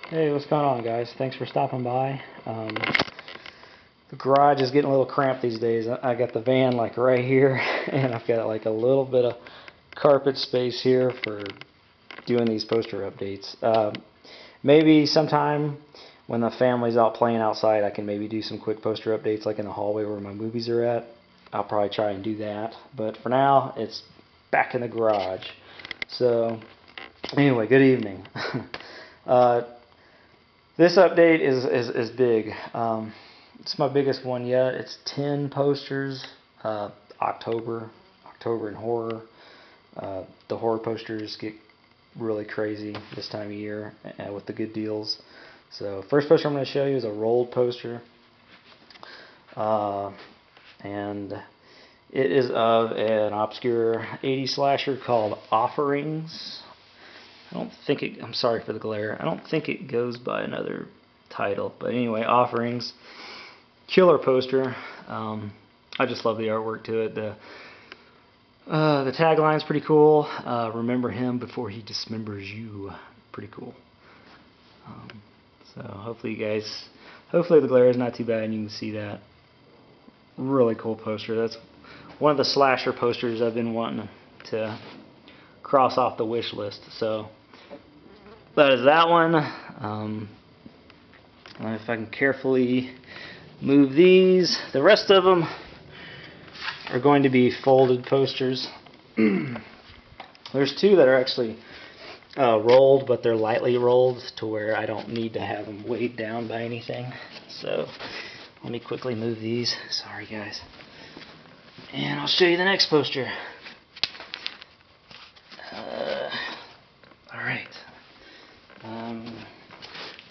Hey, what's going on, guys? Thanks for stopping by. The garage is getting a little cramped these days. I got the van like right here, and I've got like a little bit of carpet space here for doing these poster updates. Maybe sometime when the family's out playing outside, I can maybe do some quick poster updates like in the hallway where my movies are at. I'll probably try and do that. But for now, it's back in the garage. So, anyway, good evening. This update is big. It's my biggest one yet. It's 10 posters. October in horror. The horror posters get really crazy this time of year with the good deals. So first poster I'm going to show you is a rolled poster. And it is of an obscure 80s slasher called Offerings. I'm sorry for the glare. I don't think it goes by another title. But anyway, Offerings. Killer poster. I just love the artwork to it. The tagline's pretty cool. Remember him before he dismembers you. Pretty cool. So hopefully the glare is not too bad and you can see that. Really cool poster. That's one of the slasher posters I've been wanting to cross off the wish list. So that is that one. If I can carefully move these, the rest of them are going to be folded posters. There's two that are actually rolled, but they're lightly rolled to where I don't need to have them weighed down by anything. So let me quickly move these. Sorry, guys. And I'll show you the next poster. Alright.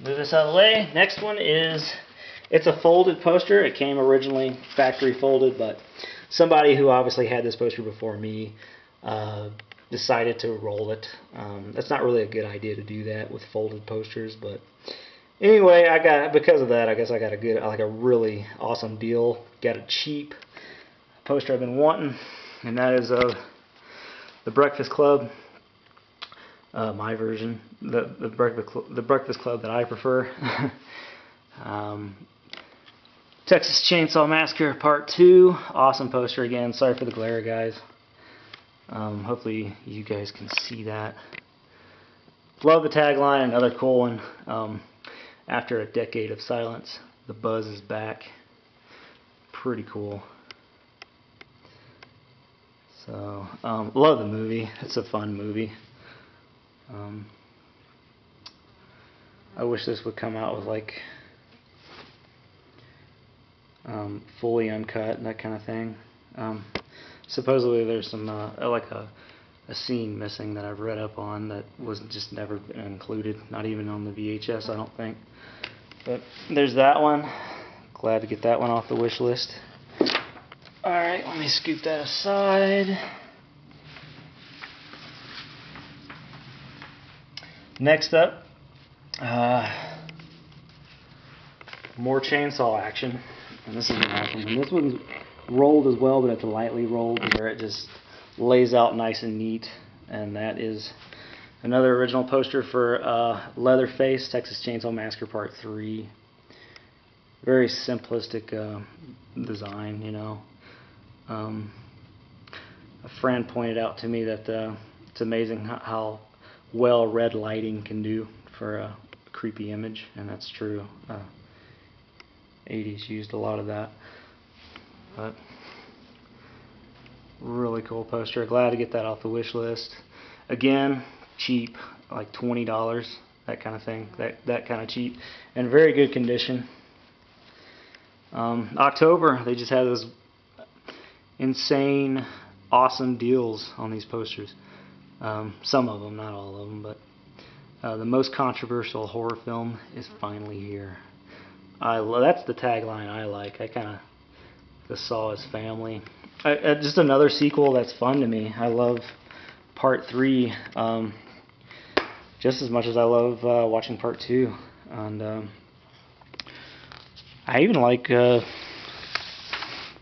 Move this out of the way. Next one it's a folded poster. It came originally factory folded, but somebody who obviously had this poster before me decided to roll it. That's not really a good idea to do that with folded posters, but anyway, because of that, I guess I got a really awesome deal. Got a cheap poster I've been wanting, and that is of The Breakfast Club. My version, the Breakfast Club that I prefer. Texas Chainsaw Massacre Part 2. Awesome poster again. Sorry for the glare, guys. Hopefully you guys can see that. Love the tagline. Another cool one. After a decade of silence, the buzz is back. Pretty cool. So, love the movie. It's a fun movie. I wish this would come out with like fully uncut and that kind of thing. Supposedly there's some like a scene missing that I've read up on that was just never included, not even on the VHS, I don't think. But there's that one. Glad to get that one off the wish list. Alright, let me scoop that aside. Next up, more chainsaw action. And this is an awesome one. This one's rolled as well, but it's lightly rolled where it just lays out nice and neat. And that is another original poster for Leatherface, Texas Chainsaw Massacre Part 3. Very simplistic design, you know. A friend pointed out to me that it's amazing how well red lighting can do for a creepy image, and that's true. 80s used a lot of that. But really cool poster. Glad to get that off the wish list. Again, cheap, like $20, that kind of thing. That kind of cheap, and very good condition. October, they just had those insane, awesome deals on these posters. Some of them, not all of them, but the most controversial horror film is finally here. That's the tagline I like. The Saw is family. Just another sequel that's fun to me. I love Part 3 just as much as I love watching Part 2. And I even like, well,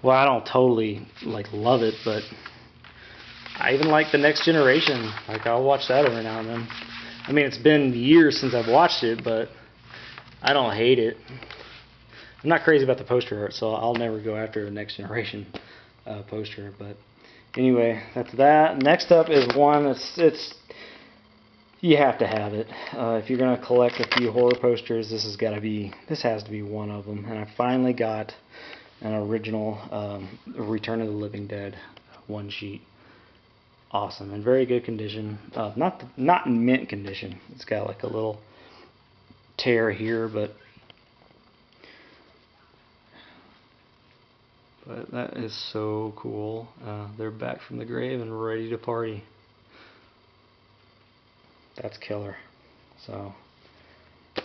I don't totally love it, but I even like The Next Generation. I'll watch that every now and then. I mean, it's been years since I've watched it, but I don't hate it. I'm not crazy about the poster art, so I'll never go after a Next Generation poster. But anyway, that's that. Next up is one it's you have to have it if you're gonna collect a few horror posters. This has to be one of them. And I finally got an original Return of the Living Dead one sheet. Awesome, in very good condition. Not in mint condition. It's got like a little tear here, but that is so cool. They're back from the grave and ready to party. That's killer. So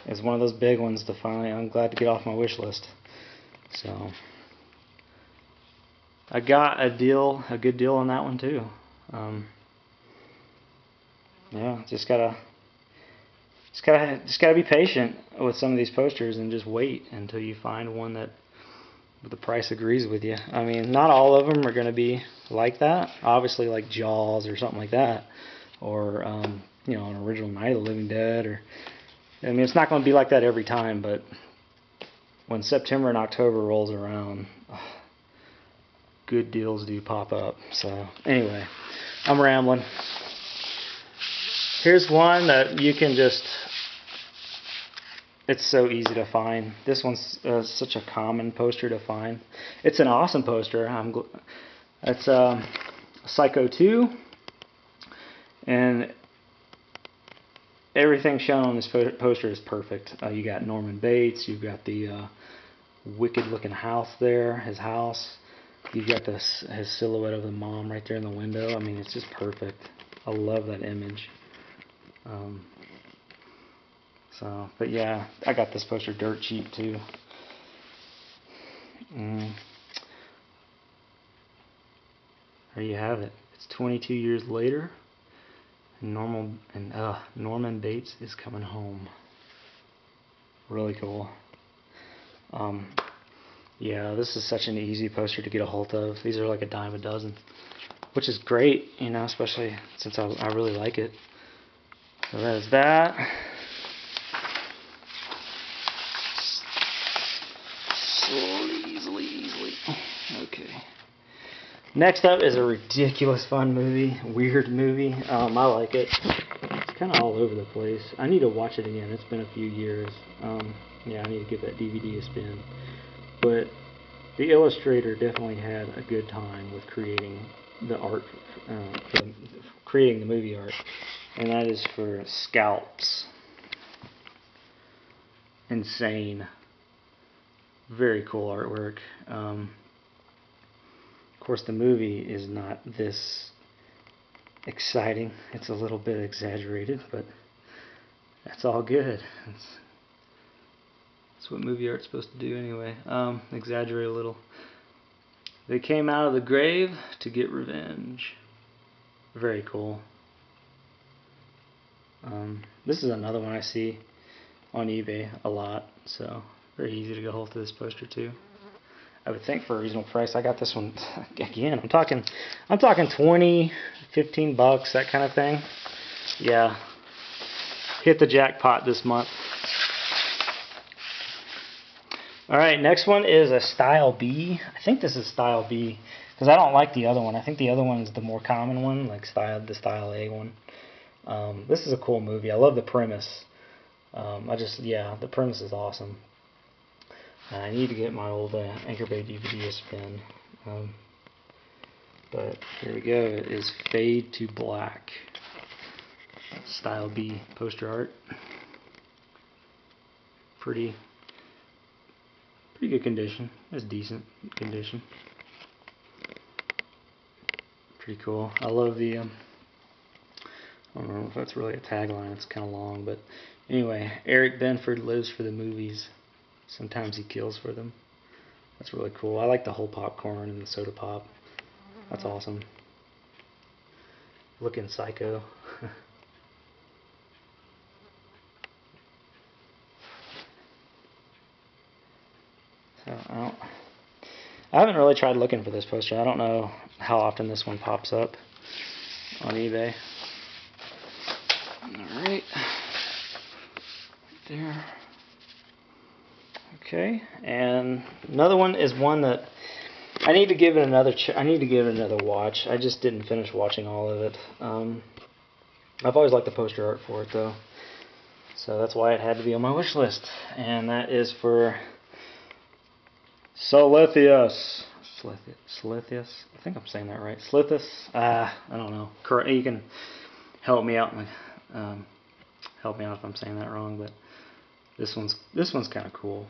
it's one of those big ones to finally. I'm glad to get off my wish list. So I got a good deal on that one too. Yeah, just gotta be patient with some of these posters and just wait until you find one that the price agrees with you. I mean, not all of them are going to be like that. Obviously, like Jaws or something like that, or an original Night of the Living Dead, or I mean, it's not going to be like that every time. But when September and October rolls around, good deals do pop up. So anyway, I'm rambling. Here's one that you can just. It's so easy to find. This one's such a common poster to find. It's an awesome poster. It's Psycho 2, and everything shown on this poster is perfect. You got Norman Bates. You've got the wicked-looking house there, his house. You've got his silhouette of the mom right there in the window. I mean, it's just perfect. I love that image. But yeah, I got this poster dirt cheap too. There you have it. It's 22 years later, and Norman Bates is coming home. Really cool. Yeah, this is such an easy poster to get a hold of. These are like a dime a dozen, which is great, especially since I really like it. So that is that. Easily. Okay. Next up is a ridiculous fun movie, weird movie. I like it. It's kind of all over the place. I need to watch it again. It's been a few years. Yeah, I need to give that DVD a spin. But the illustrator definitely had a good time with creating the art, creating the movie art, and that is for Scalps. Insane. Very cool artwork. Of course, the movie is not this exciting. It's a little bit exaggerated, but that's all good. That's what movie art's supposed to do anyway. Exaggerate a little. They came out of the grave to get revenge. Very cool. This is another one I see on eBay a lot, so very easy to get hold of this poster too. I would think for a reasonable price. I got this one again. I'm talking 20, 15 bucks, that kind of thing. Yeah. Hit the jackpot this month. Alright, next one is a Style B. I think this is Style B, because I don't like the other one. I think the other one is the more common one, like the Style A one. This is a cool movie. I love the premise. The premise is awesome. I need to get my old Anchor Bay DVD a spin. But here we go. It is Fade to Black. Style B poster art. Pretty good condition. It's decent condition. Pretty cool. I love the I don't know if that's really a tagline. It's kind of long, but anyway, Eric Benford lives for the movies. Sometimes he kills for them. That's really cool. I like the whole popcorn and the soda pop. That's awesome. Looking psycho. So I haven't really tried looking for this poster. I don't know how often this one pops up on eBay. Alright. Right there. Okay, and another one is one that I need to give it another. I need to give it another watch. I just didn't finish watching all of it. I've always liked the poster art for it though, so that's why it had to be on my wish list. And that is for Slithius. Slithius. I think I'm saying that right. Slithus. I don't know. You can help me out. Help me out if I'm saying that wrong. But this one's kind of cool.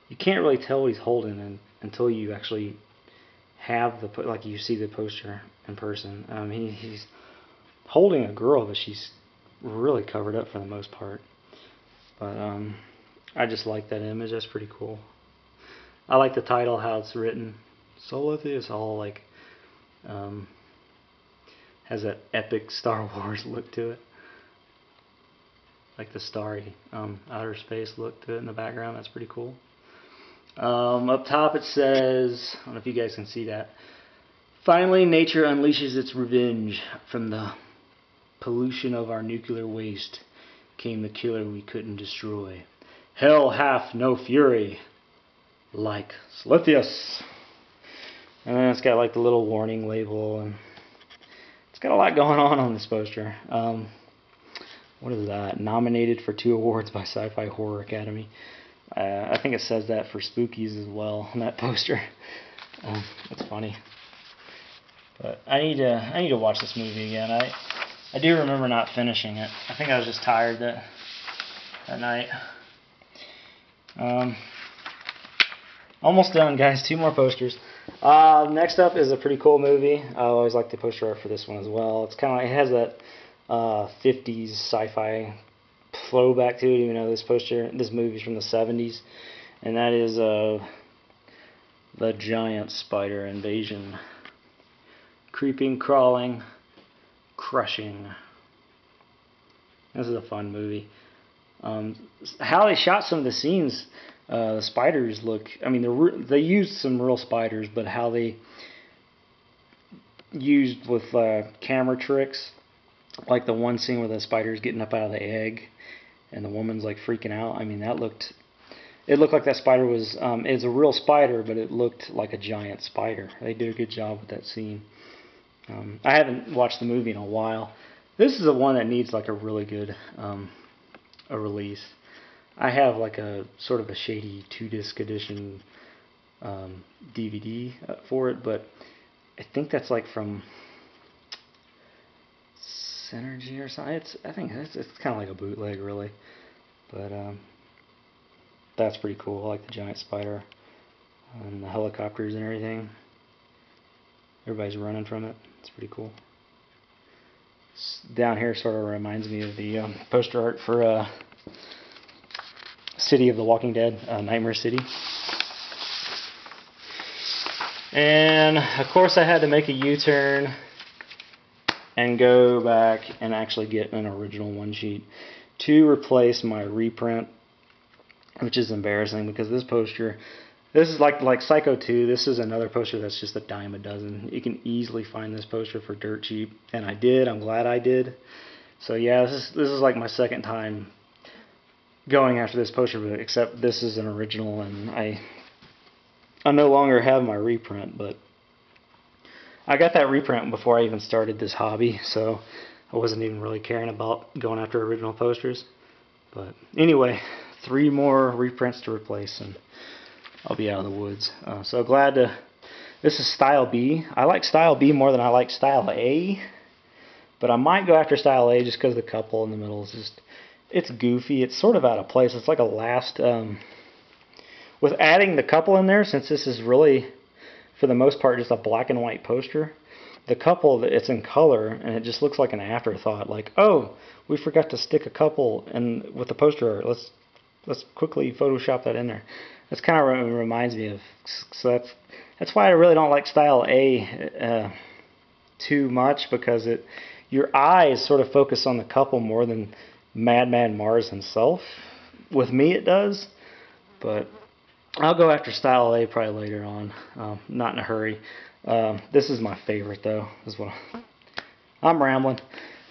You can't really tell what he's holding until you actually have you see the poster in person. He's holding a girl, but she's really covered up for the most part. But I just like that image. That's pretty cool. I like the title, how it's written. Slithius, all like has that epic Star Wars look to it. Like the starry outer space look to it in the background. That's pretty cool. Up top it says, I don't know if you guys can see that. Finally, nature unleashes its revenge. From the pollution of our nuclear waste came the killer we couldn't destroy. Hell hath no fury like Slithius. And then it's got like the little warning label, and it's got a lot going on this poster. What is that? Nominated for 2 awards by Sci-Fi Horror Academy. I think it says that for Spookies as well on that poster. It's funny. But I need to watch this movie again. I do remember not finishing it. I think I was just tired that night. Almost done, guys. 2 more posters. Next up is a pretty cool movie. I always like the poster art for this one as well. It's kind of it has that 50s sci-fi throwback to it, even though this movie's from the 70s, and that is the giant spider invasion. Creeping, crawling, crushing. This is a fun movie. How they shot some of the scenes, the spiders look. I mean, they used some real spiders, but how they used with camera tricks, like the one scene where the spider's getting up out of the egg, and the woman's like freaking out. I mean, it looked like that spider was. It's a real spider, but it looked like a giant spider. They did a good job with that scene. I haven't watched the movie in a while. This is the one that needs like a really good a release. I have like a sort of a shady 2-disc edition DVD for it, but I think that's like from Synergy or something. I think it's kind of like a bootleg, really. But that's pretty cool. I like the giant spider and the helicopters and everything. Everybody's running from it. It's pretty cool. Down here sort of reminds me of the poster art for City of the Walking Dead, Nightmare City. And of course I had to make a U-turn and go back and actually get an original one sheet to replace my reprint, which is embarrassing because this poster, this is like Psycho 2. This is another poster that's just a dime a dozen. You can easily find this poster for dirt cheap, and I did. I'm glad I did. So yeah, this is like my second time going after this poster, but except this is an original, and I no longer have my reprint, but I got that reprint before I even started this hobby, so I wasn't even really caring about going after original posters. But anyway, 3 more reprints to replace, and I'll be out of the woods. So glad to. This is Style B. I like Style B more than I like Style A, but I might go after Style A just because the couple in the middle is just. It's goofy. It's sort of out of place. It's like a last. With adding the couple in there, since this is really, for the most part, just a black and white poster, the couple, it's in color, and it just looks like an afterthought. Like, oh, we forgot to stick a couple in with the poster art. Let's quickly Photoshop that in there. That's kind of reminds me of. So that's why I really don't like Style A too much, because your eyes sort of focus on the couple more than Madman Mars himself. With me, it does, but I'll go after Style A probably later on. Not in a hurry. This is my favorite, though. I'm rambling.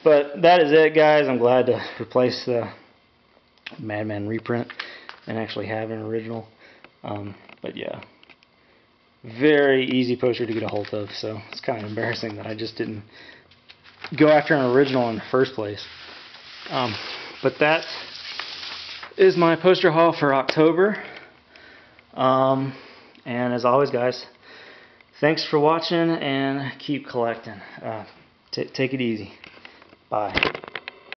But that is it, guys. I'm glad to replace the Madman reprint. and actually have an original. But yeah, very easy poster to get a hold of, so it's kind of embarrassing that I just didn't go after an original in the first place. But that is my poster haul for October. And as always, guys, thanks for watching and keep collecting. Take it easy. Bye.